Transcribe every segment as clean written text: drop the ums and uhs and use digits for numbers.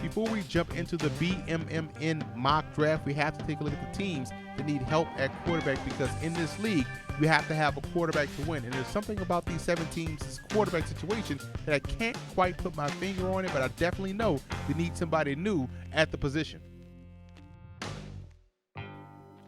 before we jump into the BMMN mock draft, we have to take a look at the teams that need help at quarterback, because in this league, you have to have a quarterback to win. And there's something about these 7 teams' quarterback situation that I can't quite put my finger on it, but I definitely know they need somebody new at the position.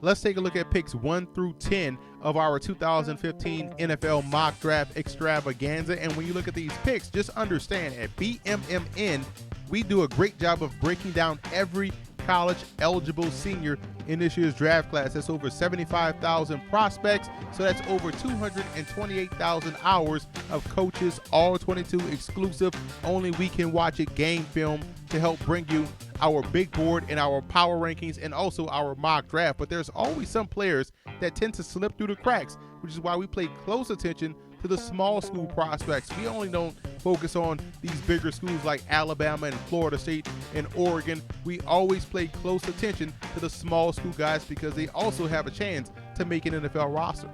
Let's take a look at picks 1 through 10 of our 2015 NFL mock draft extravaganza. And when you look at these picks, just understand at BMMN, we do a great job of breaking down every college eligible senior in this year's draft class. That's over 75,000 prospects. So that's over 228,000 hours of coaches, all 22 exclusive. Only we can watch it game film to help bring you our big board and our power rankings and also our mock draft. But there's always some players that tend to slip through the cracks, which is why we pay close attention to the small school prospects. We only don't focus on these bigger schools like Alabama and Florida State and Oregon. We always pay close attention to the small school guys because they also have a chance to make an NFL roster.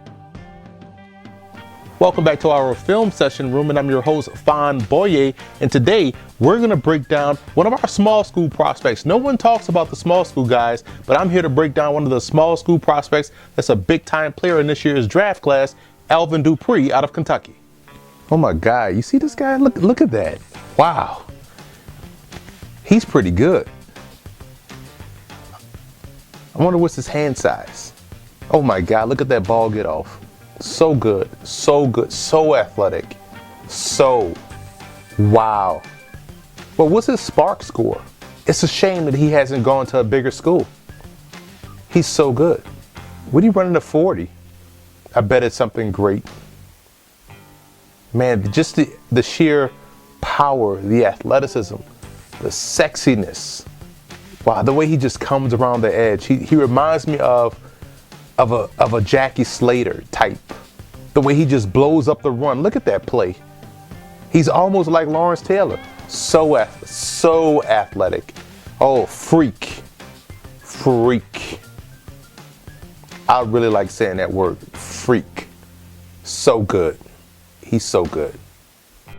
Welcome back to our film session room, and I'm your host, Fawn Boye, and today we're going to break down one of our small school prospects. No one talks about the small school guys, but I'm here to break down one of the small school prospects that's a big-time player in this year's draft class, Alvin Dupree out of Kentucky. Oh my God, you see this guy? Look at that. Wow. He's pretty good. I wonder what's his hand size. Oh my God, look at that ball get off. So good, so good, so athletic. So, wow. Well, what's his spark score? It's a shame that he hasn't gone to a bigger school. He's so good. What are you running a 40? I bet it's something great. Man, just the sheer power, the athleticism, the sexiness. Wow, the way he just comes around the edge. He reminds me of a Jackie Slater type. The way he just blows up the run. Look at that play. He's almost like Lawrence Taylor. So athletic. Oh, freak. I really like saying that word, freak. So good. He's so good.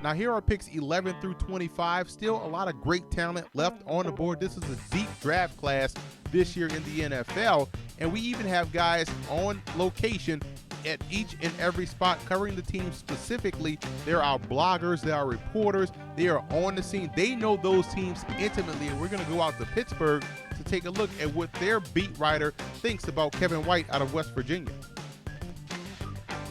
Now here are picks 11 through 25. Still a lot of great talent left on the board. This is a deep draft class this year in the NFL. And we even have guys on location at each and every spot covering the team specifically. There are bloggers, there are reporters, they are on the scene. They know those teams intimately. And we're going to go out to Pittsburgh to take a look at what their beat writer thinks about Kevin White out of West Virginia.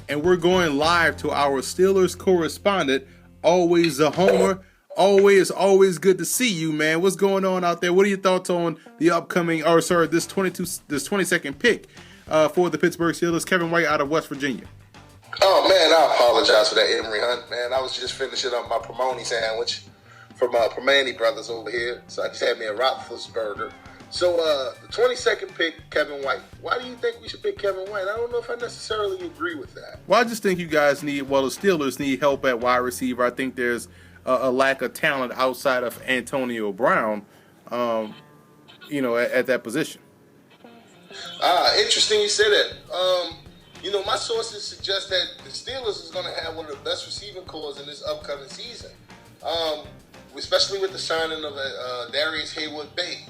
And we're going live to our Steelers correspondent, always a homer. Always good to see you, man. What's going on out there? What are your thoughts on the upcoming, this 22nd pick for the Pittsburgh Steelers, Kevin White out of West Virginia? Oh, man, I apologize for that, Emory Hunt. Man, I was just finishing up my Pomoni sandwich from Pomani Brothers over here. So I just had me a Roethlisberger. So the 22nd pick, Kevin White. Why do you think we should pick Kevin White? I don't know if I necessarily agree with that. Well, I just think you guys the Steelers need help at wide receiver. I think there's a lack of talent outside of Antonio Brown, at that position. Interesting you say that. My sources suggest that the Steelers is going to have one of the best receiving cores in this upcoming season, especially with the signing of Darius Haywood-Bay.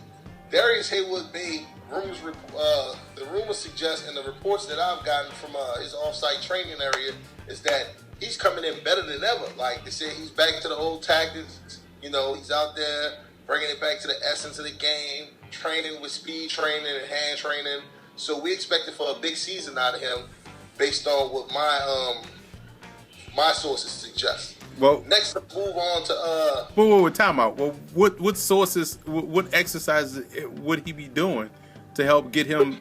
Darius Haywood-Bay, the rumors suggest, and the reports that I've gotten from his off-site training area, is that he's coming in better than ever. Like they said, he's back to the old tactics. He's out there bringing it back to the essence of the game, training with speed training and hand training. So we expected for a big season out of him, based on what my sources suggest. Well, next, let's move on to Whoa, time out. Well, what sources, what exercises would he be doing to help get him?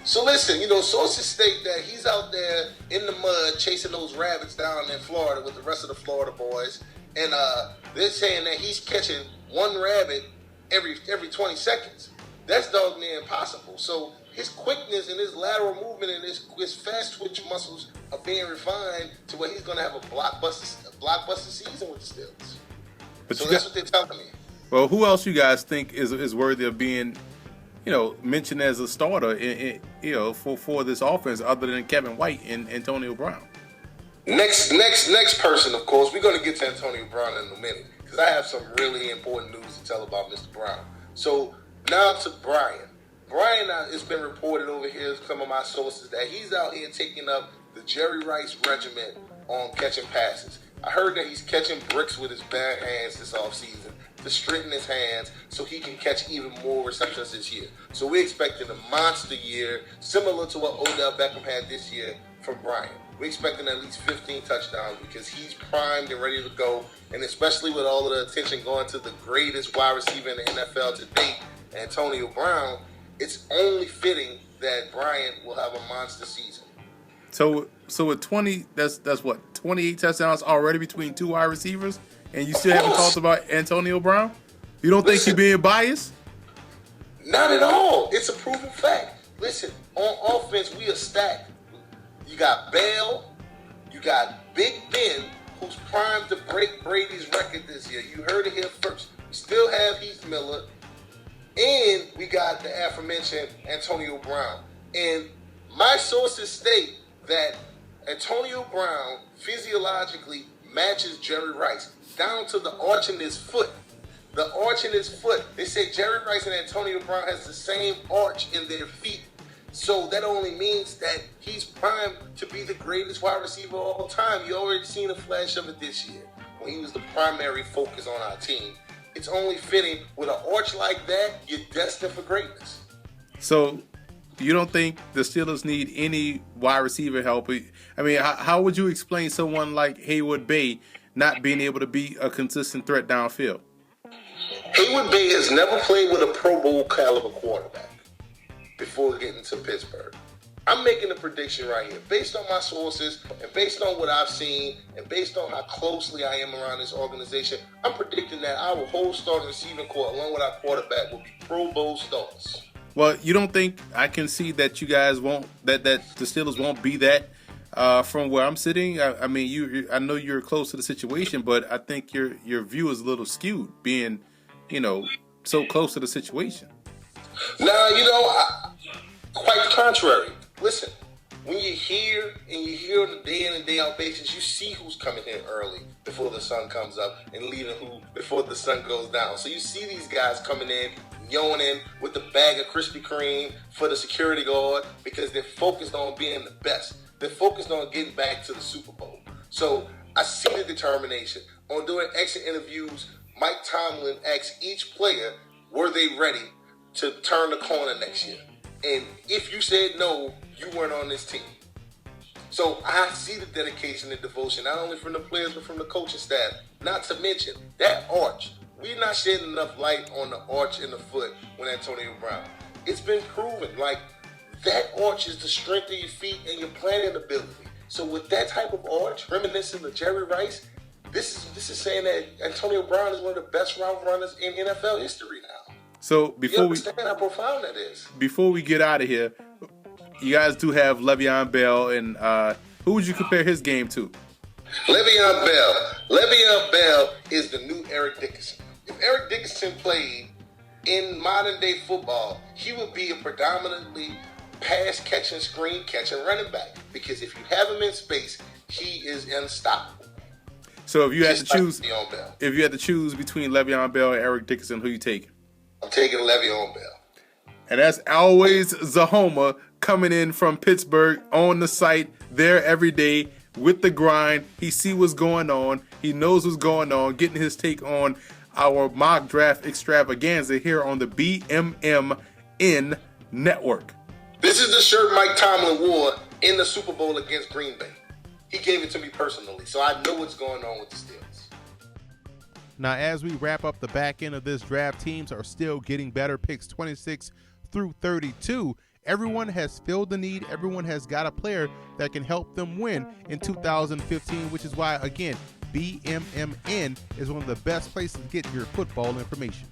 So listen, sources state that he's out there in the mud chasing those rabbits down in Florida with the rest of the Florida boys, and they're saying that he's catching one rabbit every 20 seconds. That's dog near impossible. So his quickness and his lateral movement and his fast twitch muscles are being refined to where he's going to have a blockbuster season with the Steelers. So that's what they're telling me. Well, who else you guys think is worthy of being, mentioned as a starter, for this offense other than Kevin White and Antonio Brown? Next person, of course, we're going to get to Antonio Brown in a minute. because I have some really important news to tell about Mr. Brown. So now to Brian. Brian, it's been reported over here, some of my sources, that he's out here taking up the Jerry Rice regiment on catching passes. I heard that he's catching bricks with his bare hands this offseason to straighten his hands so he can catch even more receptions this year. So we're expecting a monster year, similar to what Odell Beckham had this year from Brian. We're expecting at least 15 touchdowns because he's primed and ready to go, and especially with all of the attention going to the greatest wide receiver in the NFL to date, Antonio Brown, it's only fitting that Brian will have a monster season. So with 20, that's what, 28 touchdowns already between two wide receivers, and you still haven't talked about Antonio Brown? You don't think you're being biased? Not at all. It's a proven fact. Listen, on offense, we are stacked. You got Bell, you got Big Ben, who's primed to break Brady's record this year. You heard it here first. We still have Heath Miller, and we got the aforementioned Antonio Brown. And my sources state that Antonio Brown physiologically matches Jerry Rice down to the arch in his foot. The arch in his foot. They say Jerry Rice and Antonio Brown has the same arch in their feet. So that only means that he's primed to be the greatest wide receiver of all time. You already seen a flash of it this year when he was the primary focus on our team. It's only fitting with an arch like that, you're destined for greatness. So you don't think the Steelers need any wide receiver help? I mean, how would you explain someone like Haywood Bay not being able to be a consistent threat downfield? Haywood Bay has never played with a Pro Bowl caliber quarterback before getting to Pittsburgh. I'm making a prediction right here, based on my sources and based on what I've seen and based on how closely I am around this organization. I'm predicting that our whole starting receiving corps, along with our quarterback, will be Pro Bowl stars. Well, you don't think I can see that you guys won't, that the Steelers won't be that from where I'm sitting? I mean, I know you're close to the situation, but I think your view is a little skewed, being, so close to the situation. Now, quite the contrary. Listen, when you're here and you're here on a day in and day out basis, you see who's coming in early before the sun comes up and leaving who before the sun goes down. So you see these guys coming in, yawning with the bag of Krispy Kreme for the security guard because they're focused on being the best. They're focused on getting back to the Super Bowl. So I see the determination. On doing exit interviews, Mike Tomlin asked each player, were they ready to turn the corner next year? And if you said no, you weren't on this team. So I see the dedication and devotion, not only from the players, but from the coaching staff. Not to mention that arch. We're not shedding enough light on the arch in the foot when Antonio Brown. It's been proven, that arch is the strength of your feet and your planning ability. So with that type of arch, reminiscent of Jerry Rice, this is saying that Antonio Brown is one of the best route runners in NFL history now. So before you understand how profound that is. Before we get out of here, you guys do have Le'Veon Bell, and who would you compare his game to? Le'Veon Bell. Le'Veon Bell is the new Eric Dickerson. If Eric Dickerson played in modern day football, he would be a predominantly pass catching, screen catching running back. Because if you have him in space, he is unstoppable. So if you had to choose between Le'Veon Bell and Eric Dickerson, who you taking? I'm taking Le'Veon Bell. And that's always Zahoma coming in from Pittsburgh on the site there every day with the grind. He see what's going on. He knows what's going on, getting his take on our mock draft extravaganza here on the BMMN Network. This is the shirt Mike Tomlin wore in the Super Bowl against Green Bay. He gave it to me personally, so I know what's going on with the Steelers. Now, as we wrap up the back end of this draft, teams are still getting better. Picks 26 through 32. Everyone has filled the need. Everyone has got a player that can help them win in 2015, which is why, again, BMMN is one of the best places to get your football information.